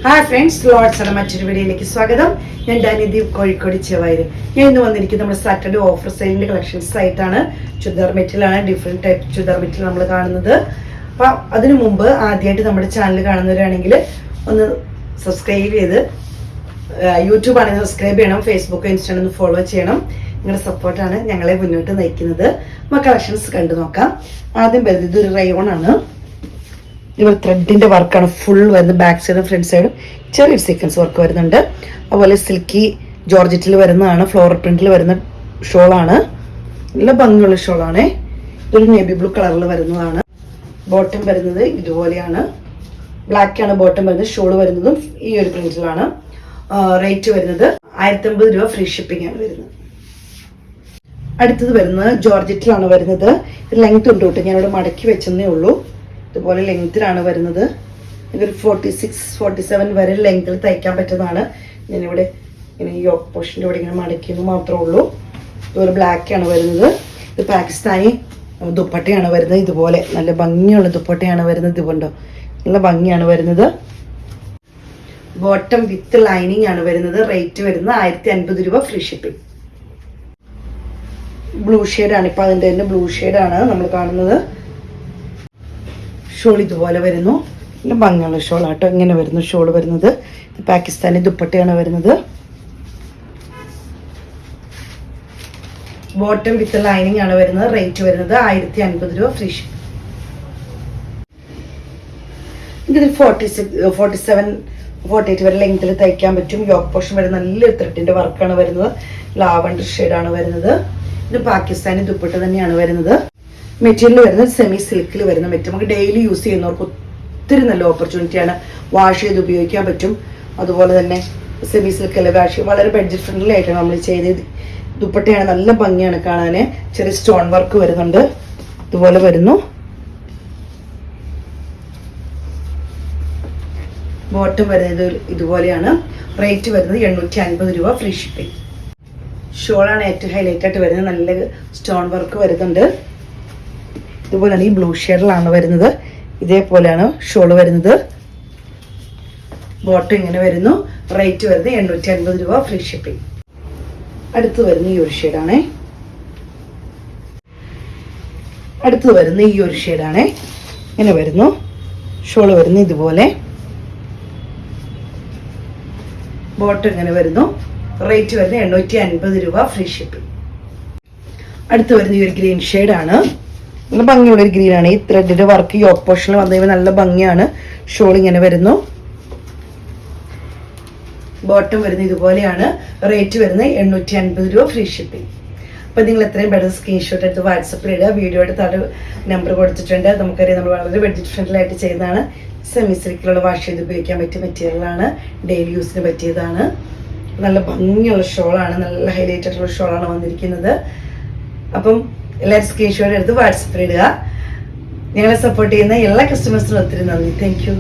Hi friends, lords മറ്റൊരു വീഡിയോയിലേക്ക് സ്വാഗതം. ഞാൻ ഡാനിദീപ്, കോഴിക്കോട് ചെവായൂർ. ഞാൻ ഇന്ന് വന്നിരിക്കുന്നത് നമ്മുടെ സാറ്റർഡേ ഓഫർ സെയിലിൻ്റെ കളക്ഷൻസ് ആയിട്ടാണ്. ചുരിദാർ മെറ്റീരിയലാണ്, ഡിഫറെൻറ്റ് ടൈപ്പ് ചുരിദാർ മെറ്റീരിയൽ നമ്മൾ കാണുന്നത്. അപ്പം അതിനു മുമ്പ് ആദ്യമായിട്ട് നമ്മുടെ ചാനൽ കാണുന്നവരാണെങ്കിൽ ഒന്ന് സബ്സ്ക്രൈബ് ചെയ്ത്, യൂട്യൂബ് ആണെങ്കിൽ സബ്സ്ക്രൈബ് ചെയ്യണം, ഫേസ്ബുക്ക് ഇൻസ്റ്റാഗ്രാം ഒന്ന് ഫോളോ ചെയ്യണം. നിങ്ങളുടെ സപ്പോർട്ടാണ് ഞങ്ങളെ മുന്നോട്ട് നയിക്കുന്നത്. നമുക്ക് കളക്ഷൻസ് കണ്ടു നോക്കാം. ആദ്യം വരുന്നത് ഇതൊരു റയോൺ ആണ്. ഇവർ ത്രെഡിന്റെ വർക്കാണ് ഫുൾ വരുന്നത്. ബാക്ക് സൈഡും ഫ്രണ്ട് സൈഡും ചെറിയൊരു സീക്വൻസ് വർക്ക് വരുന്നുണ്ട്. അതുപോലെ സിൽക്കി ജോർജറ്റിൽ വരുന്നതാണ്, ഫ്ലോറൽ പ്രിന്റിൽ വരുന്ന ഷോളാണ്. നല്ല ഭംഗിയുള്ള ഷോളാണ്. ഇതൊരു നേവി ബ്ലൂ കളറിൽ വരുന്നതാണ്. ബോട്ടം വരുന്നത് ഇതുപോലെയാണ്, ബ്ലാക്ക് ആണ് ബോട്ടം വരുന്നത്. ഷോള് വരുന്നതും ഈ ഒരു പ്രിന്റിലാണ്. റേറ്റ് വരുന്നത് 1050 രൂപ, ഫ്രീ ഷിപ്പിംഗ് ആണ് വരുന്നത്. അടുത്തത് വരുന്നത് ജോർജറ്റിലാണ് വരുന്നത്. ലെങ്ത് ഉണ്ട് കേട്ടോ, ഞാനിവിടെ മടക്കി വെച്ചെന്നേ ഉള്ളൂ. ഇതുപോലെ ലെങ്ത്തിലാണ് വരുന്നത്. ഇതൊരു 46-47 വരെ ലെങ്ത്തിൽ തയ്ക്കാൻ പറ്റുന്നതാണ്. ഞാനിവിടെ ഇങ്ങനെ ഈ പോർഷൻ്റെ ഇവിടെ ഇങ്ങനെ മടക്കിയെന്ന് മാത്രമേ ഉള്ളൂ. ഇതുപോലെ ബ്ലാക്കാണ് വരുന്നത്. ഇത് പാകിസ്ഥാനി ദുപ്പട്ടയാണ് വരുന്നത്. ഇതുപോലെ നല്ല ഭംഗിയുള്ള ദുപ്പട്ടയാണ് വരുന്നത്. ഇതുകൊണ്ടോ നല്ല ഭംഗിയാണ് വരുന്നത്. ബോട്ടം വിത്ത് ലൈനിങ് ആണ് വരുന്നത്. റേറ്റ് വരുന്നത് 1050 രൂപ, ഫ്രീ ഷിപ്പിംഗ്. ബ്ലൂ ഷെയ്ഡാണ്, ഇപ്പം അതിൻ്റെ തന്നെ ബ്ലൂ ഷെയ്ഡാണ് നമ്മൾ കാണുന്നത്. ഷോൾ ഇതുപോലെ വരുന്നു. നല്ല ഭംഗിയുള്ള ഷോളാട്ടോ. ഇങ്ങനെ വരുന്നു ഷോൾ വരുന്നത്. പാകിസ്ഥാനി ദുപ്പട്ടയാണ് വരുന്നത്. ബോട്ടം വിത്ത് ലൈനിങ് ആണ് വരുന്നത്. റേറ്റ് വരുന്നത് 1050 രൂപ, ഫ്രീ ഷിപ്പിംഗ്. ഇതിൽ 47-48 വരെ ലെങ്ത്തിൽ തയ്ക്കാൻ പറ്റും. യോക്ക് പോർഷൻ വരുന്ന നല്ലൊരു ത്രെഡിന്റെ വർക്കാണ് വരുന്നത്. ലാവണ്ടർ ഷെയ്ഡാണ് വരുന്നത്. ഇത് പാകിസ്ഥാനി ദുപ്പട്ട തന്നെയാണ് വരുന്നത്. മെറ്റീരിയൽ വരുന്നത് സെമി സിൽക്കിൽ വരുന്ന മെറ്റീരിയൽ. നമുക്ക് ഡെയിലി യൂസ് ചെയ്യുന്നവർക്ക് ഒത്തിരി നല്ല ഓപ്പർച്യൂണിറ്റിയാണ്. വാഷ് ചെയ്ത് ഉപയോഗിക്കാൻ പറ്റും. അതുപോലെ തന്നെ സെമി സിൽക്ക് അല്ല, വാഷ് വളരെ ബഡ്ജറ്റ് ഫ്രണ്ട്ലി ആയിട്ടാണ് നമ്മൾ ചെയ്തത്. ദുപ്പട്ടയാണ്, നല്ല ഭംഗിയാണ് കാണാൻ. ചെറിയ സ്റ്റോൺ വർക്ക് വരുന്നുണ്ട്. ഇതുപോലെ വരുന്നു. ബോട്ടം വരുന്നത് ഇതുപോലെയാണ്. റേറ്റ് വരുന്നത് 850 രൂപ, ഫ്രീ ഷിപ്പിംഗ്. ഷോളാണ് ഏറ്റവും ഹൈലൈറ്റ് ആയിട്ട് വരുന്നത്. നല്ല സ്റ്റോൺ വർക്ക് വരുന്നുണ്ട്. ഇതുപോലെയാണ് ഈ ബ്ലൂ ഷെയ്ഡിലാണ് വരുന്നത്. ഇതേപോലെയാണ് ഷോള് വരുന്നത്. ബോട്ടം ഇങ്ങനെ വരുന്നു. റേറ്റ് വരുന്നത് 850 രൂപ, ഫ്രീ ഷിപ്പിംഗ്. അടുത്ത് വരുന്ന ഈ ഒരു ഷെയ്ഡാണേ. അടുത്തത് വരുന്ന ഈ ഒരു ഷെയ്ഡാണേ. ഇങ്ങനെ വരുന്നു ഷോള് വരുന്നു. ഇതുപോലെ ബോട്ടം ഇങ്ങനെ വരുന്നു. റേറ്റ് വരുന്നത് 850 രൂപ, ഫ്രീ ഷിപ്പിംഗ്. അടുത്ത് വരുന്ന ഈ ഒരു ഗ്രീൻ ഷെയ്ഡാണ്. നല്ല ഭംഗിയുള്ള ഒരു ഗ്രീനാണ്. ഈ ത്രെഡിന്റെ വർക്ക് യോക്ക് പോർഷനിൽ വന്നു കഴിയുമ്പോൾ നല്ല ഭംഗിയാണ്. ഷോൾ ഇങ്ങനെ വരുന്നു. ബോട്ടം വരുന്നത് ഇതുപോലെയാണ്. റേറ്റ് വരുന്നത് 850 രൂപ, ഫ്രീ ഷിപ്പിംഗ്. അപ്പം നിങ്ങൾ എത്രയും പെട്ടെന്ന് സ്ക്രീൻഷോട്ട് എടുത്ത് വാട്സപ്പിൽ ഇടുക. വീഡിയോയുടെ താഴെ നമ്പർ കൊടുത്തിട്ടുണ്ട്. നമുക്കറിയാം, നമ്മൾ വളരെ ബഡ്ജറ്റ് ഫ്രണ്ട്ലി ആയിട്ട് ചെയ്യുന്നതാണ്. സെമി സിൽക്കിലുള്ള വാഷ് ചെയ്ത് ഉപയോഗിക്കാൻ പറ്റിയ മെറ്റീരിയലാണ്. ഡെയിലി യൂസിന് പറ്റിയതാണ്. നല്ല ഭംഗിയുള്ള ഷോളാണ്, നല്ല ഹൈലൈറ്റ് ആയിട്ടുള്ള ഷോളാണ് വന്നിരിക്കുന്നത്. അപ്പം എല്ലാവരും സ്ക്രീൻഷോട്ട് എടുത്ത് വാട്സപ്പിൽ ഇടുക. ഞങ്ങളെ സപ്പോർട്ട് ചെയ്യുന്ന എല്ലാ കസ്റ്റമേഴ്സിനും ഒത്തിരി നന്ദി. Thank you.